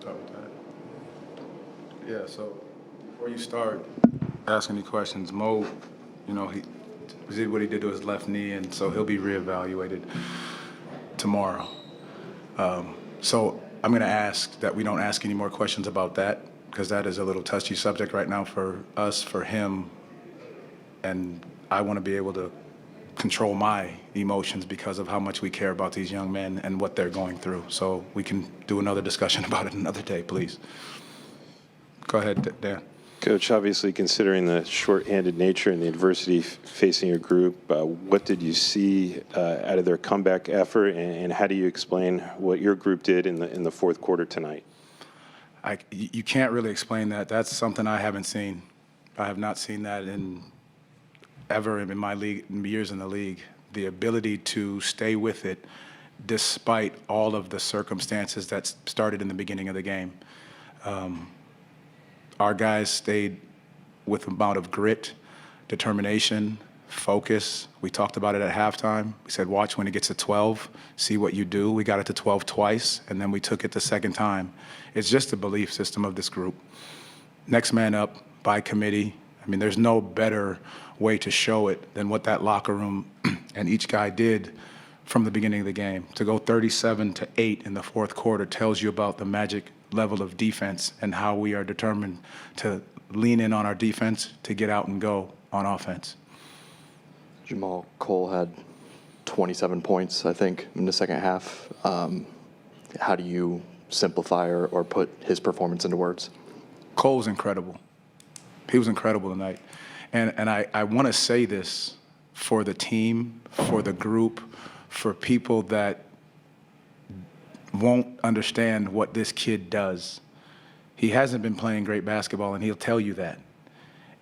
start with that. Yeah, so before you start asking any questions, Mo, he did what he did to his left knee, and so he'll be reevaluated tomorrow. So I'm going to ask that we don't ask any more questions about that, because that is a little touchy subject right now for us, for him, and I want to be able to control my emotions because of how much we care about these young men and what they're going through. So we can do another discussion about it another day, please. Go ahead, Dan. Coach, obviously considering the shorthanded nature and the adversity facing your group, what did you see out of their comeback effort, and how do you explain what your group did in the fourth quarter tonight? You can't really explain that. That's something I haven't seen. I have not seen that ever in my years in the league. The ability to stay with it despite all of the circumstances that started in the beginning of the game. Our guys stayed with an amount of grit, determination, focus. We talked about it at halftime. We said, watch when it gets to 12, see what you do. We got it to 12 twice, and then we took it the second time. It's just the belief system of this group. Next man up by committee. I mean, there's no better way to show it than what that locker room and each guy did from the beginning of the game. To go 37-8 in the fourth quarter tells you about the magic level of defense and how we are determined to lean in on our defense to get out and go on offense. Jamahl Cole had 27 points, I think, in the second half. How do you simplify or put his performance into words? Cole's incredible. He was incredible tonight. And I want to say this for the team, for the group, for people that won't understand what this kid does. He hasn't been playing great basketball, and he'll tell you that.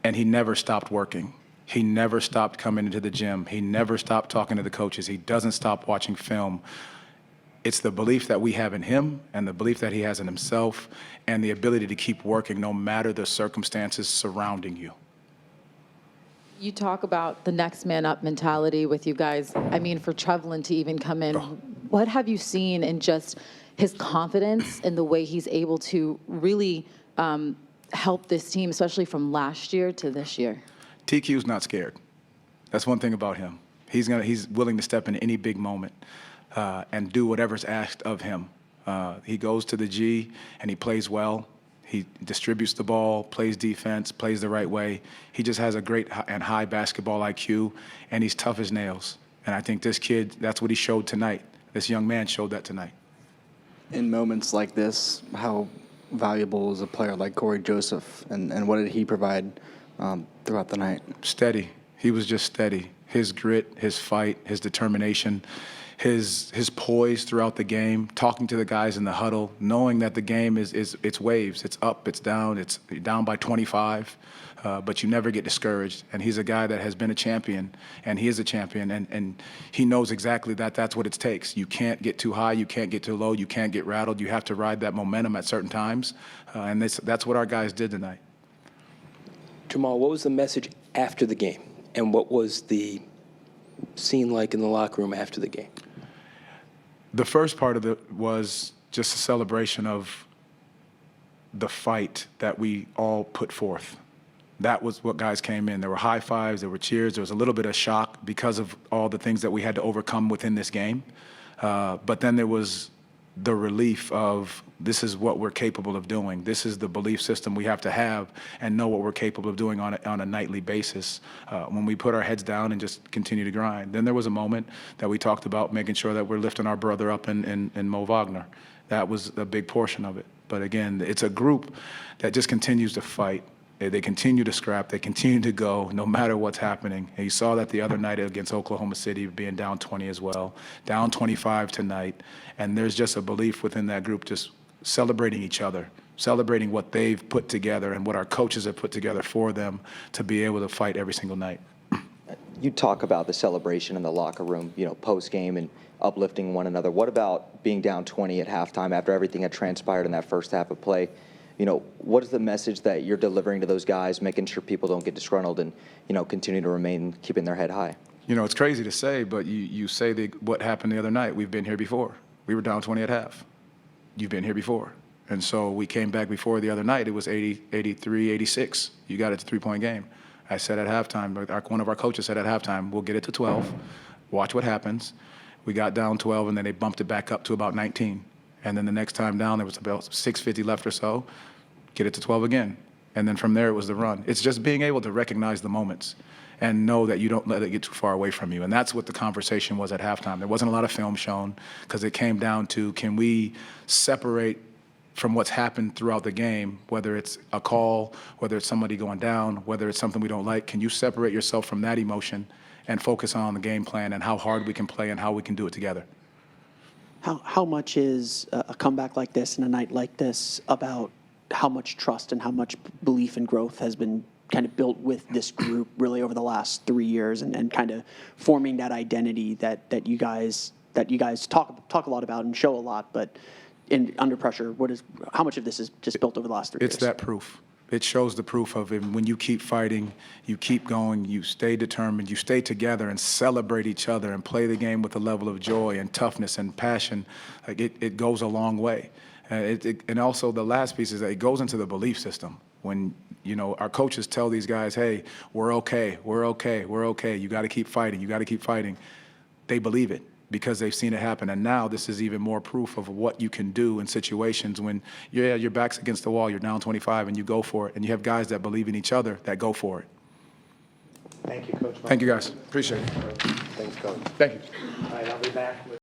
And he never stopped working. He never stopped coming into the gym. He never stopped talking to the coaches. He doesn't stop watching film. It's the belief that we have in him and the belief that he has in himself and the ability to keep working no matter the circumstances surrounding you. You talk about the next man up mentality with you guys. I mean, for Trevlin to even come in, what have you seen in just his confidence and the way he's able to really help this team, especially from last year to this year? TQ's not scared. That's one thing about him. He's willing to step in any big moment and do whatever's asked of him. He goes to the G and he plays well. He distributes the ball, plays defense, plays the right way. He just has a great and high basketball IQ, and he's tough as nails. And I think this kid, that's what he showed tonight. This young man showed that tonight. In moments like this, how valuable is a player like Corey Joseph, and what did he provide throughout the night? Steady. He was just steady. His grit, his fight, his determination, his poise throughout the game, talking to the guys in the huddle, knowing that the game is it's waves, it's up, it's down by 25, but you never get discouraged. And he's a guy that has been a champion, and he is a champion, and he knows exactly that's what it takes. You can't get too high, you can't get too low, you can't get rattled. You have to ride that momentum at certain times, and that's what our guys did tonight. Jamahl, what was the message after the game, and what was the scene like in the locker room after the game? The first part of it was just a celebration of the fight that we all put forth. That was what guys came in. There were high fives, there were cheers, there was a little bit of shock because of all the things that we had to overcome within this game. But then there was the relief of this is what we're capable of doing. This is the belief system we have to have and know what we're capable of doing on a nightly basis when we put our heads down and just continue to grind. Then there was a moment that we talked about making sure that we're lifting our brother up in Mo Wagner. That was a big portion of it. But again, it's a group that just continues to fight. They continue to scrap. They continue to go no matter what's happening. And you saw that the other night against Oklahoma City, being down 20 as well, down 25 tonight. And there's just a belief within that group just celebrating each other, celebrating what they've put together and what our coaches have put together for them to be able to fight every single night. You talk about the celebration in the locker room, post-game and uplifting one another. What about being down 20 at halftime after everything had transpired in that first half of play? What is the message that you're delivering to those guys, making sure people don't get disgruntled and, continue to remain keeping their head high? It's crazy to say, but you say what happened the other night. We've been here before. We were down 20 at half. You've been here before. And so we came back before the other night. It was 80, 83, 86. You got it to three-point game. I said at halftime, one of our coaches said at halftime, we'll get it to 12, watch what happens. We got down 12, and then they bumped it back up to about 19. And then the next time down, there was about 6:50 left or so, get it to 12 again. And then from there, it was the run. It's just being able to recognize the moments and know that you don't let it get too far away from you. And that's what the conversation was at halftime. There wasn't a lot of film shown because it came down to, can we separate from what's happened throughout the game, whether it's a call, whether it's somebody going down, whether it's something we don't like, can you separate yourself from that emotion and focus on the game plan and how hard we can play and how we can do it together? How much is a comeback like this and a night like this about how much trust and how much belief and growth has been kind of built with this group really over the last 3 years and kind of forming that identity that you guys talk a lot about and show a lot, but under pressure, how much of this is just built over the last 3 years? It's that proof. It shows the proof of it. When you keep fighting, you keep going, you stay determined, you stay together and celebrate each other and play the game with a level of joy and toughness and passion. Like it goes a long way. And also the last piece is that it goes into the belief system. When, our coaches tell these guys, hey, we're okay, we're okay, we're okay. You got to keep fighting. You got to keep fighting. They believe it, because they've seen it happen. And now this is even more proof of what you can do in situations when, your back's against the wall, you're down 25, and you go for it. And you have guys that believe in each other that go for it. Thank you, Coach. Thank you, guys. Appreciate it. Thanks, Coach. Thank you. All right, I'll be back with